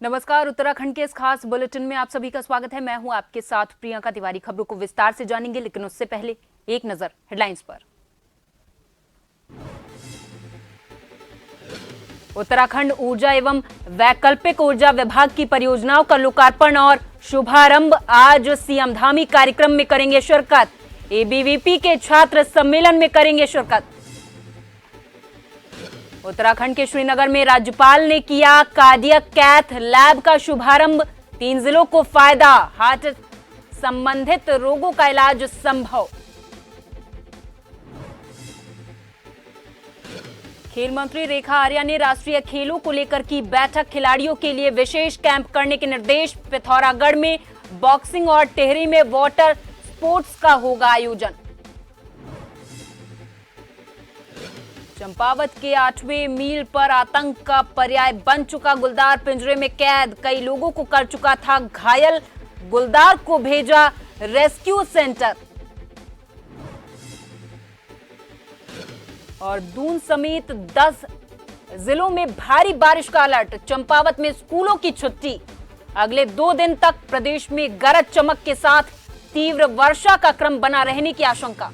नमस्कार, उत्तराखंड के इस खास बुलेटिन में आप सभी का स्वागत है। मैं हूं आपके साथ प्रियंका तिवारी। खबरों को विस्तार से जानेंगे, लेकिन उससे पहले एक नजर हेडलाइंस पर। उत्तराखंड ऊर्जा एवं वैकल्पिक ऊर्जा विभाग की परियोजनाओं का लोकार्पण और शुभारंभ। आज सीएम धामी कार्यक्रम में करेंगे शिरकत। एबीवीपी के छात्र सम्मेलन में करेंगे शिरकत। उत्तराखंड के श्रीनगर में राज्यपाल ने किया कार्डियक कैथ लैब का शुभारंभ। 3 जिलों को फायदा, हार्ट संबंधित रोगों का इलाज संभव। खेल मंत्री रेखा आर्या ने राष्ट्रीय खेलों को लेकर की बैठक। खिलाड़ियों के लिए विशेष कैंप करने के निर्देश। पिथौरागढ़ में बॉक्सिंग और टिहरी में वाटर स्पोर्ट्स का होगा आयोजन। चंपावत के 8वें मील पर आतंक का पर्याय बन चुका गुलदार पिंजरे में कैद। कई लोगों को कर चुका था घायल। गुलदार को भेजा रेस्क्यू सेंटर। और दून समेत 10 जिलों में भारी बारिश का अलर्ट। चंपावत में स्कूलों की छुट्टी। अगले 2 दिन तक प्रदेश में गरज चमक के साथ तीव्र वर्षा का क्रम बना रहने की आशंका।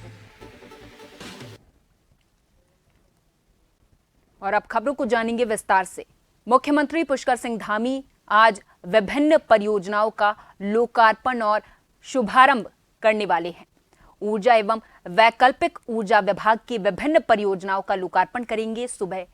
और अब खबरों को जानेंगे विस्तार से। मुख्यमंत्री पुष्कर सिंह धामी आज विभिन्न परियोजनाओं का लोकार्पण और शुभारंभ करने वाले हैं। ऊर्जा एवं वैकल्पिक ऊर्जा विभाग की विभिन्न परियोजनाओं का लोकार्पण करेंगे। सुबह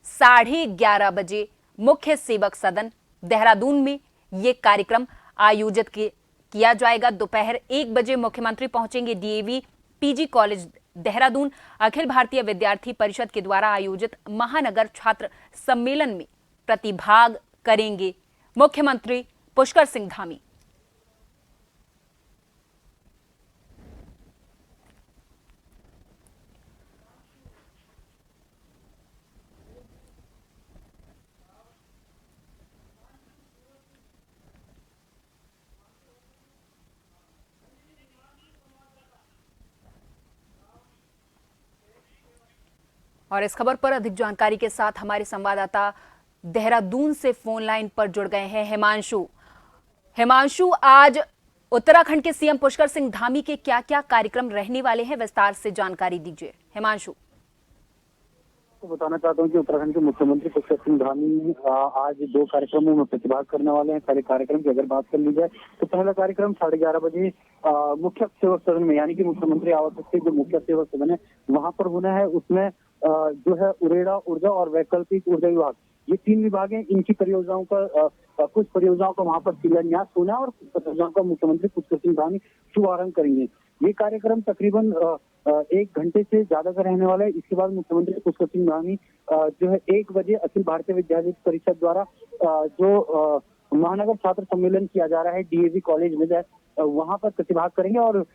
11:30 बजे मुख्य सेवक सदन देहरादून में यह कार्यक्रम आयोजित किया जाएगा। दोपहर 1 बजे मुख्यमंत्री पहुंचेंगे DAV PG college Dehradun. Akhil Bharatiya विद्यार्थी परिषद के द्वारा आयोजित महानगर छात्र सम्मेलन में प्रतिभाग करेंगे मुख्यमंत्री पुष्कर सिंह धामी। और इस खबर पर अधिक जानकारी के साथ हमारे संवाददाता देहरादून से फोन लाइन पर जुड़ गए हैं हिमांशु। हिमांशु, आज उत्तराखंड के सीएम पुष्कर सिंह धामी के क्या-क्या कार्यक्रम रहने वाले हैं, विस्तार से जानकारी दीजिए। हिमांशु। तो बताना चाहता हूं कि उत्तराखंड के मुख्यमंत्री पुष्कर सिंह धामी आज 2 कार्यक्रमों में प्रतिभाग करने वाले हैं। सारे कार्यक्रम की अगर बात कर ली जाए तो पहला कार्यक्रम 11:30 बजे मुख्य सेवक सदन में, यानी कि मुख्यमंत्री आवास से जो मुख्य सेवक सदन है वहां पर होना है। उसमें जो है उरेडा ऊर्जा और वैकल्पिक ऊर्जा विभाग, ये 3 विभाग हैं। इनकी परियोजनाओं का कुछ परियोजनाओं का वहां पर शिलान्यास होना और कुछ परियोजनाओं का मुख्यमंत्री पुष्कर सिंह धामी शुभारंभ करेंगे। ये कार्यक्रम तकरीबन 1 घंटे से ज्यादा का रहने वाला है। इसके बाद मुख्यमंत्री पुष्कर सिंह धामी जो है 1 बजे अखिल भारतीय विद्यार्थी परिषद द्वारा जो महानगर छात्र सम्मेलन किया जा रहा है डीएवी कॉलेज में, वहां पर प्रतिभाग करेंगे और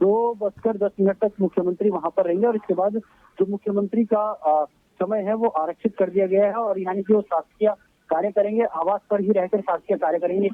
2:10 तक मुख्यमंत्री वहां पर रहेंगे। और इसके बाद जो मुख्यमंत्री का समय है वो आरक्षित कर दिया गया है और यानी कि वो शासकीय कार्य करेंगे, आवास पर ही रहकर शासकीय कार्य करेंगे।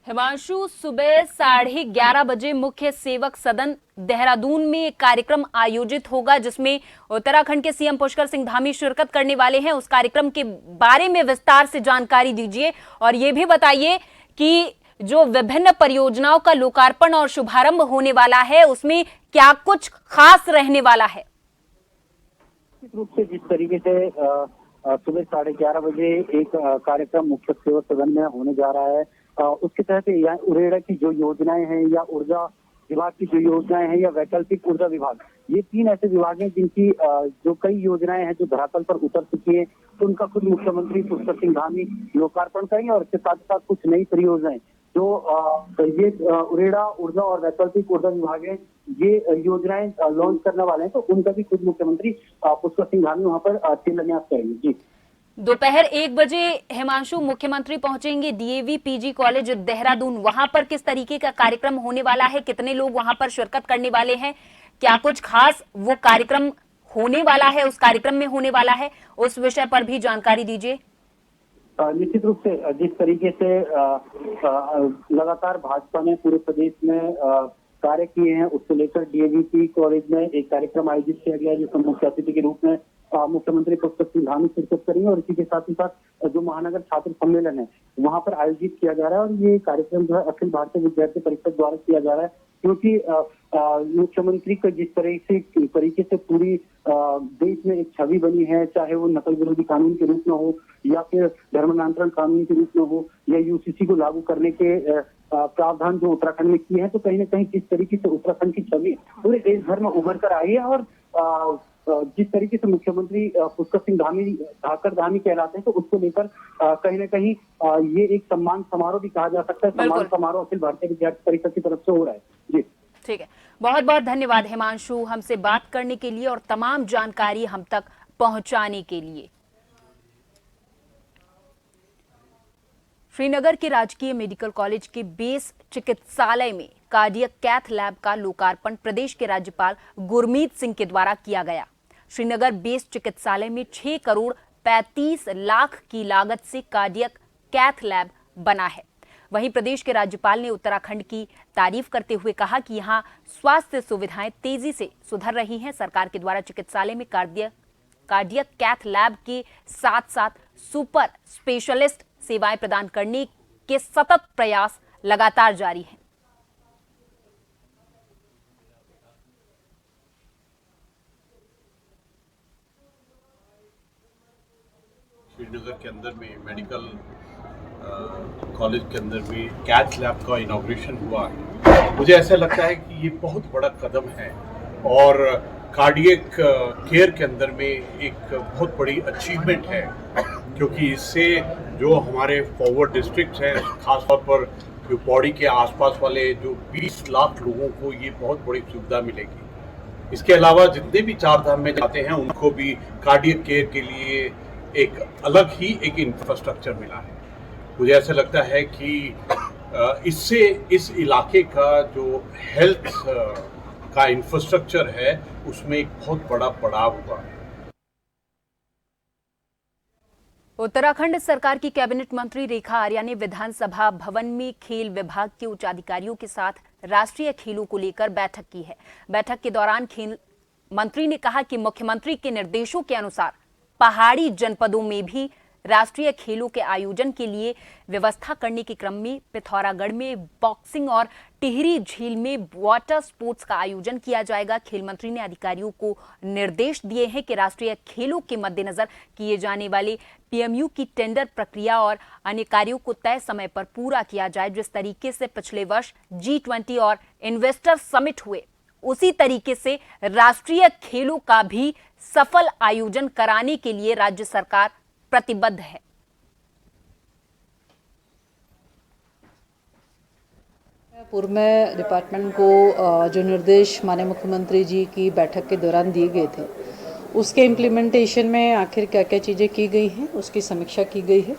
हिमांशु, सुबह 11:30 बजे मुख्य सेवक सदन देहरादून में एक कार्यक्रम आयोजित होगा जिसमें उत्तराखंड के सीएम पुष्कर सिंह धामी शिरकत करने वाले हैं। उस कार्यक्रम के बारे में विस्तार से जानकारी दीजिए और ये भी बताइए कि जो विभिन्न परियोजनाओं का लोकार्पण और शुभारंभ होने वाला है उसमें क्या कुछ खास रहने वाला है। निश्चित रूप से जिस तरीके से सुबह 11:30 बजे एक कार्यक्रम मुख्य सेवक सदन में होने जा रहा है, उसके तहत उरेडा की जो योजनाएं हैं या ऊर्जा विभाग की जो योजनाएं हैं या वैकल्पिक ऊर्जा विभाग, ये 3 ऐसे विभाग हैं जिनकी जो कई योजनाएं हैं जो धरातल पर उतर चुकी है, तो उनका खुद मुख्यमंत्री पुष्कर सिंह धामी लोकार्पण करेंगे। और इसके साथ साथ कुछ नई परियोजनाएं जो ये उरेडा ऊर्जा और वैकल्पिक ऊर्जा विभाग है, ये योजनाएं लॉन्च करने वाले हैं, तो उनका भी खुद मुख्यमंत्री पुष्कर सिंह धामी वहां पर शिलान्यास करेंगे। जी दोपहर 1 बजे हिमांशु मुख्यमंत्री पहुंचेंगे डीएवी पीजी कॉलेज देहरादून। वहां पर किस तरीके का कार्यक्रम होने वाला है, कितने लोग वहां पर शिरकत करने वाले हैं, क्या कुछ खास वो कार्यक्रम होने वाला है, उस कार्यक्रम में होने वाला है, उस विषय पर भी जानकारी दीजिए। निश्चित रूप से जिस तरीके से लगातार भाजपा ने पूरे प्रदेश में कार्य किए हैं, उसको लेकर डीएवीपी कॉलेज में एक कार्यक्रम आयोजित किया गया, जिसमें मुख्य अतिथि के रूप में मुख्यमंत्री पुष्कर सिंह धामी शिरकत करेंगे और इसी के साथ ही साथ जो महानगर छात्र सम्मेलन है वहां पर आयोजित किया जा रहा है। और ये कार्यक्रम जो है अखिल भारतीय विद्यार्थी परिषद द्वारा किया जा रहा है, क्योंकि मुख्यमंत्री का जिस तरीके से पूरी देश में एक छवि बनी है, चाहे वो नकल विरोधी कानून के रूप में हो या फिर धर्मांतरण कानून के रूप में हो या यूसीसी को लागू करने के प्रावधान जो उत्तराखंड में किए हैं, तो कहीं ना कहीं किस तरीके से उत्तराखंड की छवि पूरे देश भर में उभर कर आई है। और जिस तरीके से मुख्यमंत्री पुष्कर सिंह धामी कहलाते हैं, तो उसको लेकर कहीं ना कहीं ये एक सम्मान समारोह भी कहा जा सकता है। सम्मान समारोह अखिल भारतीय विद्यार्थी परिषद की तरफ से हो रहा है। जी ठीक है, बहुत बहुत धन्यवाद हिमांशु हमसे बात करने के लिए और तमाम जानकारी हम तक पहुंचाने के लिए। श्रीनगर के राजकीय मेडिकल कॉलेज के बेस चिकित्सालय में कार्डियक कैथ लैब का लोकार्पण प्रदेश के राज्यपाल गुरमीत सिंह के द्वारा किया गया। श्रीनगर बेस चिकित्सालय में 6 करोड़ 35 लाख की लागत से कार्डियक कैथ लैब बना है। वहीं प्रदेश के राज्यपाल ने उत्तराखंड की तारीफ करते हुए कहा कि यहां स्वास्थ्य सुविधाएं तेजी से सुधर रही हैं। सरकार के द्वारा चिकित्सालय में कार्डियक कैथ लैब के साथ साथ सुपर स्पेशलिस्ट सेवाएं प्रदान करने के सतत प्रयास लगातार जारी हैं। श्रीनगर के अंदर में मेडिकल कॉलेज के अंदर में कैथ लैब का इनॉग्रेशन हुआ है। मुझे ऐसा लगता है कि ये बहुत बड़ा कदम है और कार्डियक केयर के अंदर में एक बहुत बड़ी अचीवमेंट है, क्योंकि इससे जो हमारे फॉरवर्ड डिस्ट्रिक्ट्स हैं, खासतौर पर जो पौड़ी के आसपास वाले जो 20 लाख लोगों को ये बहुत बड़ी सुविधा मिलेगी। इसके अलावा जितने भी चार धाम में जाते हैं उनको भी कार्डियक केयर के लिए एक अलग ही एक इंफ्रास्ट्रक्चर मिला है। मुझे ऐसा लगता है कि इससे इस इलाके का जो हेल्थ का इंफ्रास्ट्रक्चर है उसमें एक बहुत बड़ा पड़ाव हुआ है। उत्तराखंड सरकार की कैबिनेट मंत्री रेखा आर्या ने विधानसभा भवन में खेल विभाग के उच्चाधिकारियों के साथ राष्ट्रीय खेलों को लेकर बैठक की है। बैठक के दौरान खेल मंत्री ने कहा कि मुख्यमंत्री के निर्देशों के अनुसार पहाड़ी जनपदों में भी राष्ट्रीय खेलों के आयोजन के लिए व्यवस्था करने के क्रम में पिथौरागढ़ में बॉक्सिंग और टिहरी झील में वाटर स्पोर्ट्स का आयोजन किया जाएगा। खेल मंत्री ने अधिकारियों को निर्देश दिए हैं कि राष्ट्रीय खेलों के मद्देनजर किए जाने वाले पीएमयू की टेंडर प्रक्रिया और अन्य कार्यों को तय समय पर पूरा किया जाए। जिस तरीके से पिछले वर्ष G20 और इन्वेस्टर समिट हुए, उसी तरीके से राष्ट्रीय खेलों का भी सफल आयोजन कराने के लिए राज्य सरकार प्रतिबद्ध है। पूर्व में डिपार्टमेंट को जो निर्देश माननीय मुख्यमंत्री जी की बैठक के दौरान दिए गए थे, उसके इम्प्लीमेंटेशन में आखिर क्या क्या चीज़ें की गई हैं, उसकी समीक्षा की गई है।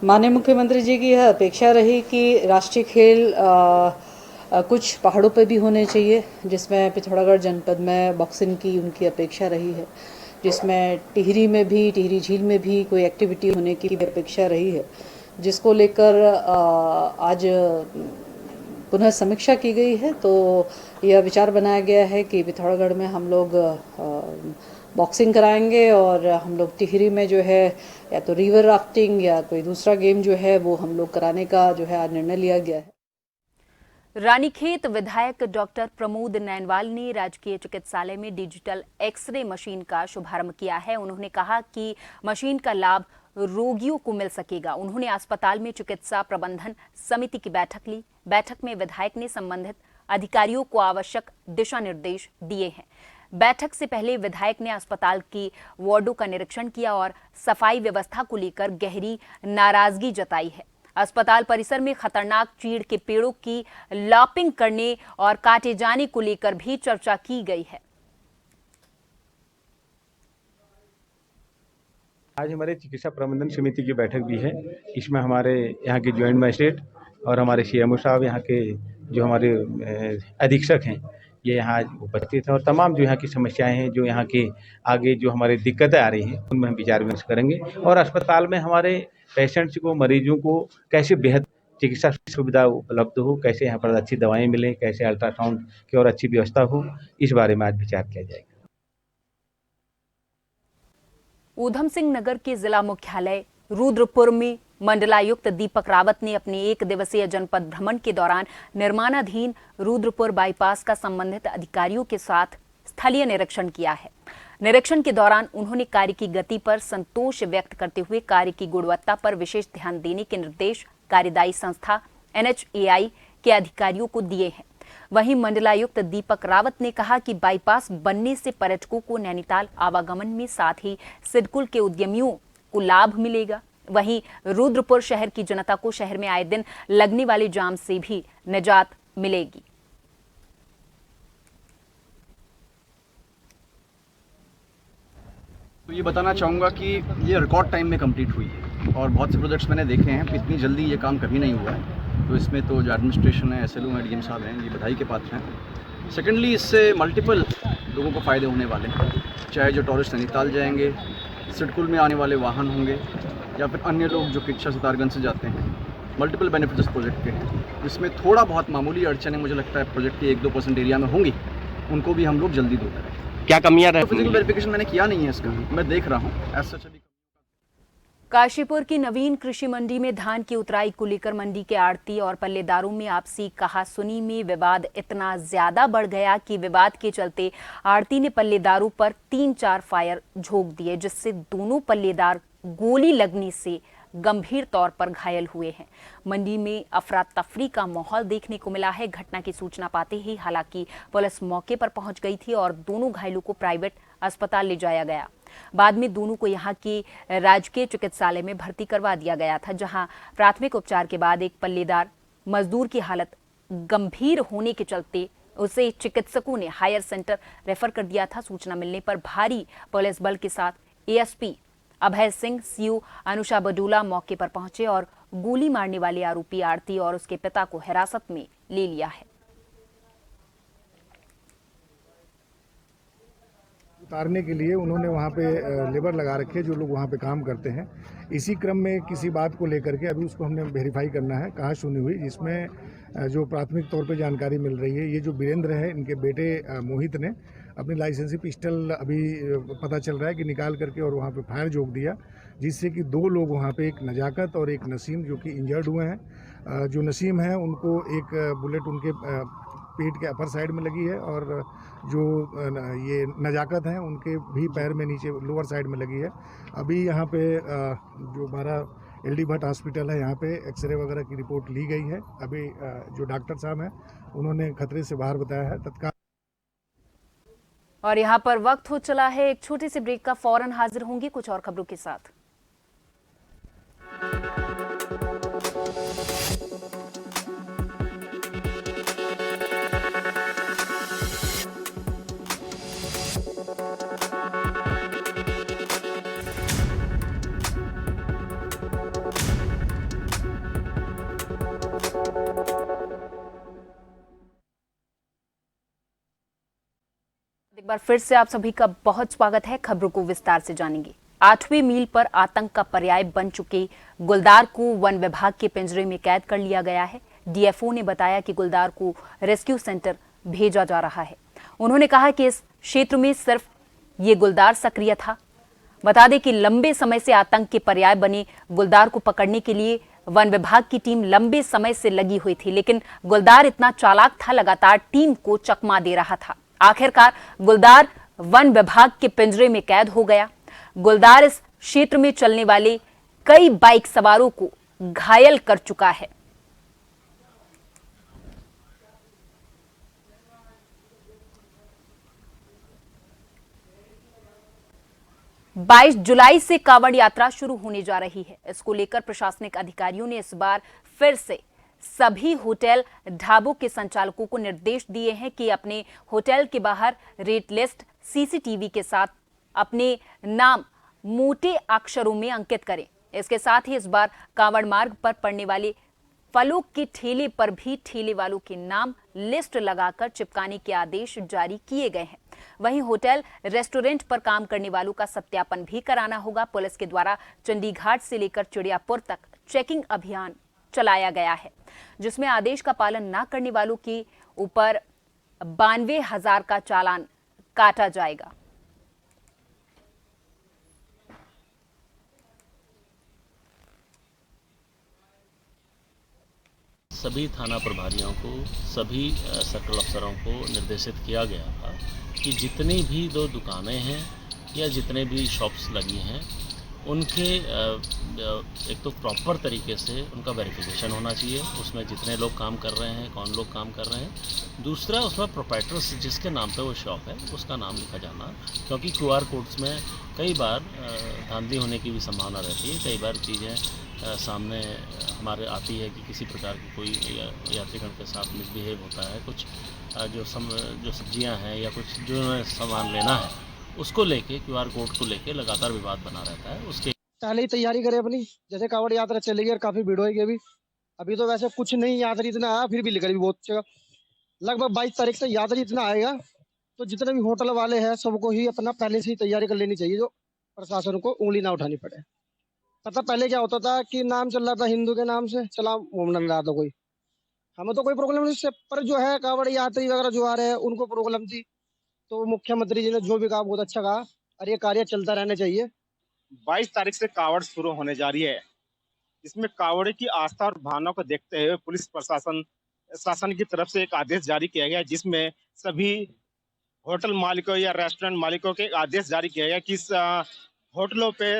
माननीय मुख्यमंत्री जी की यह अपेक्षा रही कि राष्ट्रीय खेल कुछ पहाड़ों पर भी होने चाहिए, जिसमें पिथौरागढ़ जनपद में बॉक्सिंग की उनकी अपेक्षा रही है, जिसमें टिहरी झील में भी कोई एक्टिविटी होने की अपेक्षा रही है, जिसको लेकर आज पुनः समीक्षा की गई है। तो यह विचार बनाया गया है कि पिथौरागढ़ में हम लोग बॉक्सिंग कराएंगे और हम लोग टिहरी में जो है या तो रिवर राफ्टिंग या कोई दूसरा गेम जो है वो हम लोग कराने का जो है आज निर्णय लिया गया है। रानीखेत विधायक डॉक्टर प्रमोद नैनवाल ने राजकीय चिकित्सालय में डिजिटल एक्सरे मशीन का शुभारंभ किया है। उन्होंने कहा कि मशीन का लाभ रोगियों को मिल सकेगा। उन्होंने अस्पताल में चिकित्सा प्रबंधन समिति की बैठक ली। बैठक में विधायक ने संबंधित अधिकारियों को आवश्यक दिशा निर्देश दिए हैं। बैठक से पहले विधायक ने अस्पताल की वार्डों का निरीक्षण किया और सफाई व्यवस्था को लेकर गहरी नाराजगी जताई है। अस्पताल परिसर में खतरनाक चीड़ के पेड़ों की लॉपिंग करने और काटे जाने को लेकर भी चर्चा की गई है। आज हमारे चिकित्सा प्रबंधन समिति की बैठक भी है। इसमें हमारे यहाँ के जॉइंट मजिस्ट्रेट और हमारे सीएमओ साहब, यहाँ के जो हमारे अधीक्षक हैं, ये यहाँ आज उपस्थित हैं और तमाम जो यहाँ की समस्याएं हैं, जो यहाँ के आगे जो हमारे दिक्कतें आ रही हैं, उनमें हम विचार विमर्श करेंगे और अस्पताल में हमारे पेशेंट्स को, मरीजों को कैसे बेहद चिकित्सा सुविधा उपलब्ध हो, कैसे यहाँ पर अच्छी दवाएं मिलें, कैसे अल्ट्रासाउंड की और अच्छी व्यवस्था हो, इस बारे में आज विचार किया जाएगा। ऊधम सिंह नगर के जिला मुख्यालय रुद्रपुर में मंडलायुक्त दीपक रावत ने अपने 1 दिवसीय जनपद भ्रमण के दौरान निर्माणाधीन रुद्रपुर बाईपास का संबंधित अधिकारियों के साथ स्थलीय निरीक्षण किया है। निरीक्षण के दौरान उन्होंने कार्य की गति पर संतोष व्यक्त करते हुए कार्य की गुणवत्ता पर विशेष ध्यान देने के निर्देश कार्यदायी संस्था NHAI के अधिकारियों को दिए हैं। वहीं मंडलायुक्त दीपक रावत ने कहा कि बाईपास बनने से पर्यटकों को नैनीताल आवागमन में, साथ ही सिडकुल के उद्यमियों को लाभ मिलेगा। वहीं रुद्रपुर शहर की जनता को शहर में आए दिन लगने वाले जाम से भी निजात मिलेगी। तो ये बताना चाहूँगा कि ये रिकॉर्ड टाइम में कंप्लीट हुई है और बहुत से प्रोजेक्ट्स मैंने देखे हैं, इतनी जल्दी ये काम कभी नहीं हुआ है। तो इसमें तो जो एडमिनिस्ट्रेशन है, SLO हैं, DM साहब हैं, ये बधाई के पात्र हैं। सेकेंडली, इससे मल्टीपल लोगों को फ़ायदे होने वाले हैं, चाहे जो टूरिस्ट नैनीताल जाएंगे, सिडकुल में आने वाले वाहन होंगे, या फिर अन्य लोग जो किच्छा सितारगंज से जाते हैं। मल्टीपल बेनिफिट्स इस प्रोजेक्ट के हैं, जिसमें थोड़ा बहुत मामूली अड़चनें मुझे लगता है प्रोजेक्ट के 1-2% एरिया में होंगी, उनको भी हम लोग जल्दी दूर करें। क्या कमियां रही? फिजिकल वेरिफिकेशन मैंने किया नहीं है इसका, मैं देख रहा हूँ। ऐसा काशीपुर की नवीन कृषि मंडी में धान की उतराई को लेकर मंडी के आड़ती और पल्लेदारों में आपसी कहासुनी में विवाद इतना ज्यादा बढ़ गया कि विवाद के चलते आड़ती ने पल्लेदारों पर 3-4 फायर झोंक दिए, जिससे दोनों पल्लेदार गोली लगने से गंभीर तौर पर घायल हुए हैं। मंडी में अफरा तफरी का माहौल देखने को मिला है। घटना की सूचना पाते ही हालांकि पुलिस मौके पर पहुंच गई थी और दोनों घायलों को प्राइवेट अस्पताल ले जाया गया। बाद में दोनों को यहां के राजकीय चिकित्सालय में भर्ती करवा दिया गया था, जहां प्राथमिक उपचार के बाद एक पल्लेदार मजदूर की हालत गंभीर होने के चलते उसे चिकित्सकों ने हायर सेंटर रेफर कर दिया था। सूचना मिलने पर भारी पुलिस बल के साथ ASP अभय सिंह, CO अनुषा बडूला मौके पर पहुंचे और गोली मारने वाले आरोपी आड़ती और उसके पिता को हिरासत में ले लिया है। उतारने के लिए उन्होंने वहाँ पे लेबर लगा रखे, जो लोग वहाँ पे काम करते हैं। इसी क्रम में किसी बात को लेकर के अभी उसको हमने वेरीफाई करना है, कहाँ सुनी हुई, जिसमें जो प्राथमिक तौर पे जानकारी मिल रही है, ये जो वीरेंद्र है, इनके बेटे मोहित ने अपनी लाइसेंसी पिस्टल अभी पता चल रहा है कि निकाल करके और वहाँ पे फायर झोंक दिया, जिससे कि 2 लोग वहाँ पे, एक नजाकत और एक नसीम, जो कि इंजर्ड हुए हैं। जो नसीम है उनको एक बुलेट उनके पेट के अपर साइड में लगी है और जो ये नजाकत हैं उनके भी पैर में नीचे लोअर साइड में लगी है। अभी यहाँ पे जो हमारा LD भट्ट हॉस्पिटल है, यहाँ पे एक्सरे वगैरह की रिपोर्ट ली गई है। अभी जो डॉक्टर साहब हैं उन्होंने खतरे से बाहर बताया है तत्काल। और यहाँ पर वक्त हो चला है एक छोटे से ब्रेक का, फौरन हाजिर होंगे कुछ और खबरों के साथ। एक बार फिर से आप सभी का बहुत स्वागत है। खबरों को विस्तार से जानेंगे। 8वें मील पर आतंक का पर्याय बन चुके गुलदार को वन विभाग के पिंजरे में कैद कर लिया गया है। DFO ने बताया कि गुलदार को रेस्क्यू सेंटर भेजा जा रहा है। उन्होंने कहा कि इस क्षेत्र में सिर्फ ये गुलदार सक्रिय था। बता दें कि लंबे समय से आतंक के पर्याय बने गुलदार को पकड़ने के लिए वन विभाग की टीम लंबे समय से लगी हुई थी, लेकिन गुलदार इतना चालाक था, लगातार टीम को चकमा दे रहा था। आखिरकार गुलदार वन विभाग के पिंजरे में कैद हो गया। गुलदार इस क्षेत्र में चलने वाले कई बाइक सवारों को घायल कर चुका है। बाईस जुलाई से कांवड़ यात्रा शुरू होने जा रही है। इसको लेकर प्रशासनिक अधिकारियों ने इस बार फिर से सभी होटल ढाबों के संचालकों को निर्देश दिए हैं कि अपने होटल के बाहर रेट लिस्ट CCTV के साथ अपने नाम मोटे अक्षरों में अंकित करें। इसके साथ ही इस बार कांवड़ मार्ग पर पड़ने वाले फलों के ठेले पर भी ठेले वालों के नाम लिस्ट लगाकर चिपकाने के आदेश जारी किए गए हैं। वहीं होटल रेस्टोरेंट पर काम करने वालों का सत्यापन भी कराना होगा। पुलिस के द्वारा चंडीघाट से लेकर चिड़ियापुर तक चेकिंग अभियान चलाया गया है, जिसमें आदेश का पालन न करने वालों के ऊपर 92,000 का चालान काटा जाएगा। सभी थाना प्रभारियों को, सभी सर्कल अफसरों को निर्देशित किया गया था कि जितनी भी दो दुकानें हैं या जितने भी शॉप्स लगी हैं उनके एक तो प्रॉपर तरीके से उनका वेरिफिकेशन होना चाहिए, उसमें जितने लोग काम कर रहे हैं, कौन लोग काम कर रहे हैं। दूसरा, उसमें प्रोप्राइटर्स जिसके नाम पे वो शॉप है उसका नाम लिखा जाना, क्योंकि QR कोड्स में कई बार धांधली होने की भी संभावना रहती है। कई बार चीज़ें सामने हमारे आती है कि किसी प्रकार की कोई यात्रीगण के साथ मिसबिहेव होता है, कुछ जो सब्जियां हैं या कुछ जो सामान लेना है उसको लेके QR कोड को लेके लगातार विवाद बना रहता है। उसके पहले ही तैयारी करें अपनी, जैसे कांवड़ यात्रा चलेगी और काफ़ी भीड़ होगी। अभी तो वैसे कुछ नहीं यात्री इतना आया, फिर भी लेकर भी बहुत जगह लगभग 22 तारीख से यात्री इतना आएगा, तो जितने भी होटल वाले हैं सबको ही अपना पहले से ही तैयारी कर लेनी चाहिए, जो प्रशासन को उंगली ना उठानी पड़े। पता पहले क्या होता था कि नाम चल रहा था हिंदू के नाम से, चला मोमडन रहा था कोई, हमें तो कोई प्रॉब्लम नहीं इससे, पर जो है कांवड़ यात्री वगैरह जो आ रहे हैं उनको प्रॉब्लम थी। तो मुख्यमंत्री जी ने जो भी कहा बहुत अच्छा कहा और ये कार्य चलता रहना चाहिए। 22 तारीख से कांवड़ शुरू होने जा रही है। इसमें कांवड़ की आस्था और भावना को देखते हुए पुलिस शासन की तरफ से एक आदेश जारी किया गया, जिसमें सभी होटल मालिकों या रेस्टोरेंट मालिकों के आदेश जारी किया गया कि होटलों पे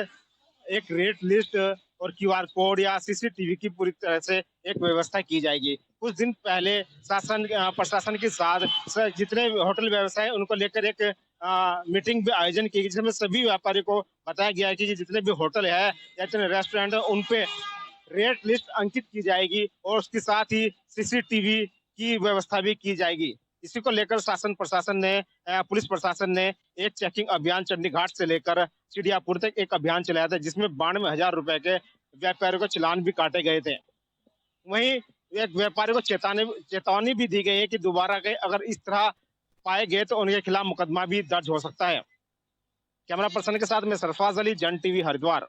एक रेट लिस्ट और QR कोड या CCTV की पूरी तरह से एक व्यवस्था की जाएगी। कुछ दिन पहले प्रशासन के साथ जितने होटल व्यवसाय उनको लेकर एक मीटिंग भी आयोजन की गई, जिसमें सभी व्यापारियों को बताया गया है कि जितने भी होटल है या जितने रेस्टोरेंट है उन पे रेट लिस्ट अंकित की जाएगी और उसके साथ ही CCTV की व्यवस्था भी की जाएगी। इसी को लेकर पुलिस प्रशासन ने एक चेकिंग अभियान चंडीघाट से लेकर चिड़ियापुर तक एक अभियान चलाया था, जिसमें 92,000 रुपए के व्यापारियों को चालान भी काटे गए थे। वहीं एक व्यापारी को चेतावनी भी दी गई है कि दोबारा के अगर इस तरह पाए गए तो उनके खिलाफ मुकदमा भी दर्ज हो सकता है। कैमरा पर्सन के साथ मैं सरफराज अली, जन TV हरिद्वार।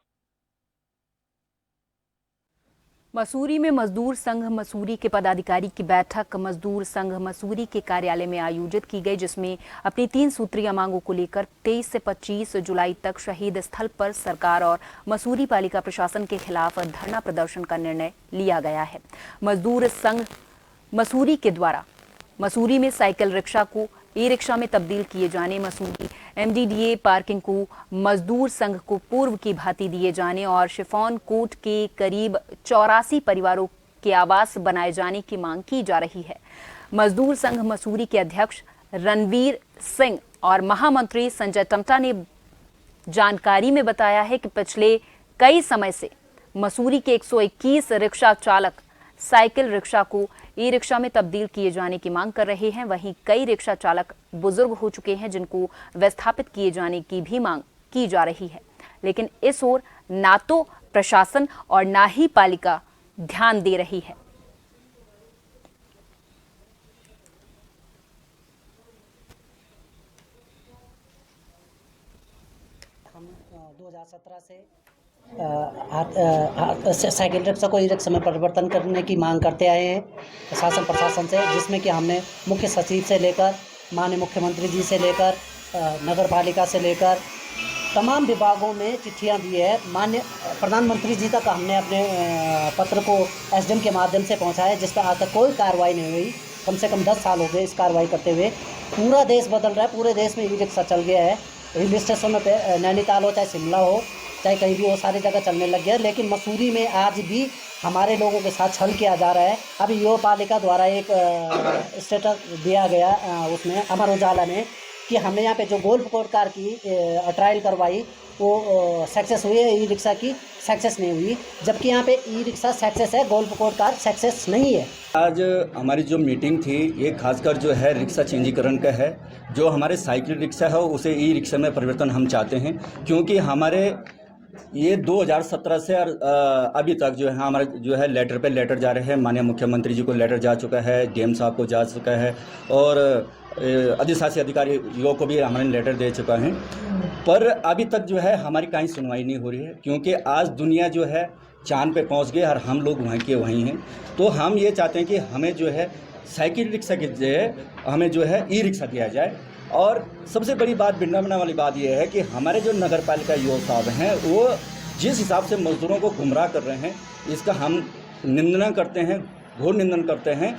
मसूरी में मजदूर संघ मसूरी के पदाधिकारी की बैठक मजदूर संघ मसूरी के कार्यालय में आयोजित की गई, जिसमें अपनी 3 सूत्रीय मांगों को लेकर 23 से 25 जुलाई तक शहीद स्थल पर सरकार और मसूरी पालिका प्रशासन के खिलाफ धरना प्रदर्शन का निर्णय लिया गया है। मजदूर संघ मसूरी के द्वारा मसूरी में साइकिल रिक्शा को ई-रिक्शा में तब्दील किए जाने, मसूरी MDDA पार्किंग को मजदूर संघ को पूर्व की भांति दिए जाने और शिफॉन कोट के करीब 84 परिवारों के आवास बनाए जाने की मांग की जा रही है। मजदूर संघ मसूरी के अध्यक्ष रणवीर सिंह और महामंत्री संजय टमटा ने जानकारी में बताया है कि पिछले कई समय से मसूरी के 121 रिक्शा चालक साइकिल रिक्शा को ई-रिक्शा में तब्दील किए जाने की मांग कर रहे हैं। वहीं कई रिक्शा चालक बुजुर्ग हो चुके हैं, जिनको विस्थापित किए जाने की भी मांग की जा रही है, लेकिन इस ओर ना तो प्रशासन और ना ही पालिका ध्यान दे रही है। हम 2017 से साइकिल रिक्शा को ई-रिक्शा में परिवर्तन करने की मांग करते आए हैं प्रशासन से, जिसमें कि हमने मुख्य सचिव से लेकर माननीय मुख्यमंत्री जी से लेकर नगर पालिका से लेकर तमाम विभागों में चिट्ठियां दी है। माननीय प्रधानमंत्री जी तक हमने अपने पत्र को SDM के माध्यम से पहुंचाया, जिस पर आज तक कोई कार्रवाई नहीं हुई। कम से कम 10 साल हो गए इस कार्रवाई करते हुए। पूरा देश बदल रहा है, पूरे देश में ई-रिक्शा चल गया है। हिल स्टेशनों पे नैनीताल हो चाहे शिमला हो चाहे कहीं भी वो सारी जगह चलने लग गया है, लेकिन मसूरी में आज भी हमारे लोगों के साथ छल किया जा रहा है। अभी युवा पालिका द्वारा एक स्टेटस दिया गया उसमें अमर उजाला में कि हमने यहाँ पे जो गोल्फ कोर्ट कार की ट्रायल करवाई वो सक्सेस हुई है, ई रिक्शा की सक्सेस नहीं हुई, जबकि यहाँ पे ई रिक्शा सक्सेस है, गोल्फ कोर्ट कार सक्सेस नहीं है। आज हमारी जो मीटिंग थी ये खासकर जो है रिक्शा चेंजीकरण का है। जो हमारे साइकिल रिक्शा है उसे ई रिक्शा में परिवर्तन हम चाहते हैं, क्योंकि हमारे ये 2017 से अभी तक जो है हमारे जो है लेटर पे लेटर जा रहे हैं। माननीय मुख्यमंत्री जी को लेटर जा चुका है, डीएम साहब को जा चुका है और अधिशासी अधिकारियों को भी हमने लेटर दे चुका है, पर अभी तक जो है हमारी कहीं सुनवाई नहीं हो रही है, क्योंकि आज दुनिया जो है चांद पे पहुंच गई और हम लोग वहीं के वहीं हैं। तो हम ये चाहते हैं कि हमें जो है साइकिल रिक्शा की जगह हमें जो है ई रिक्शा दिया जाए। और सबसे बड़ी बात विडंबना वाली बात यह है कि हमारे जो नगर पालिका युवा साहब हैं वो जिस हिसाब से मजदूरों को गुमराह कर रहे हैं, इसका हम निंदा करते हैं, घोर निंदन करते हैं।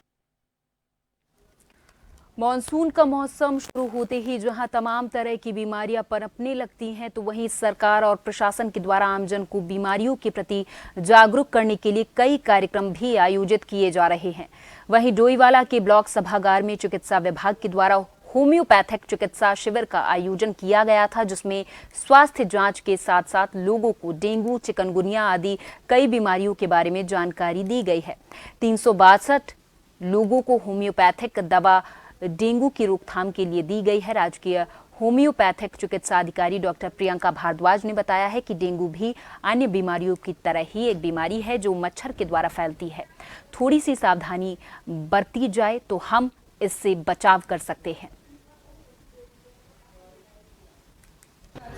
मॉनसून का मौसम शुरू होते ही जहां तमाम तरह की बीमारियां पनपने लगती हैं, तो वहीं सरकार और प्रशासन के द्वारा आमजन को बीमारियों के प्रति जागरूक करने के लिए कई कार्यक्रम भी आयोजित किए जा रहे हैं। वहीं डोईवाला के ब्लॉक सभागार में चिकित्सा विभाग के द्वारा होम्योपैथिक चिकित्सा शिविर का आयोजन किया गया था, जिसमें स्वास्थ्य जांच के साथ साथ लोगों को डेंगू, चिकनगुनिया आदि कई बीमारियों के बारे में जानकारी दी गई है। 362 लोगों को होम्योपैथिक दवा डेंगू की रोकथाम के लिए दी गई है। राजकीय होम्योपैथिक चिकित्सा अधिकारी डॉक्टर प्रियंका भारद्वाज ने बताया है कि डेंगू भी अन्य बीमारियों की तरह ही एक बीमारी है जो मच्छर के द्वारा फैलती है। थोड़ी सी सावधानी बरती जाए तो हम इससे बचाव कर सकते हैं।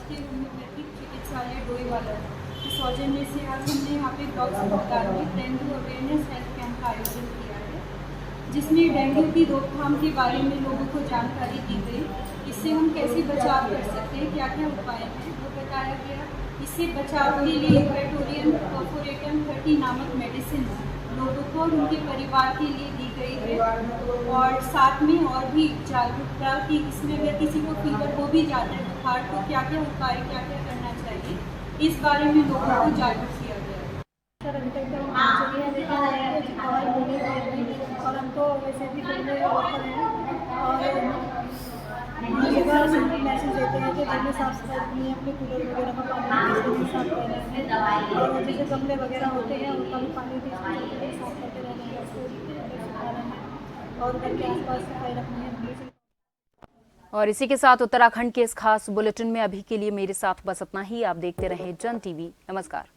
होम्योपैथिक चिकित्सालय डोईवाला के सौजन्य से आज हमने यहाँ पे ब्लॉक सभागार में डेंगू अवेयरनेस हेल्थ कैंप का आयोजन किया है, जिसमें डेंगू की रोकथाम के बारे में लोगों को जानकारी दी गई। इससे हम कैसे बचाव कर सकते हैं, क्या क्या उपाय हैं, वो बताया गया। इससे बचाव के लिए वेटोरियम कॉर्पोरेटम 30 नामक मेडिसिन लोगों को और उनके परिवार के लिए दी गई है, और साथ में और भी जागरूकता कि इसमें अगर किसी को फीवर हो भी जाता है, बुखार, तो क्या क्या उपाय, क्या क्या करना चाहिए, इस बारे में लोगों को जागरूक किया गया है। और हमको वैसे भी मैसेज देते हैं कि घर में साफ सफाई रखनी है, अपने कूलर वगैरह का पानी साफ करना है, और जैसे गमले वगैरह होते हैं उनका भी पानी साफ करते रहना है, और घर के आसपास सफाई रखनी है। और इसी के साथ उत्तराखंड के इस खास बुलेटिन में अभी के लिए मेरे साथ बस इतना ही। आप देखते रहें जन टीवी। नमस्कार।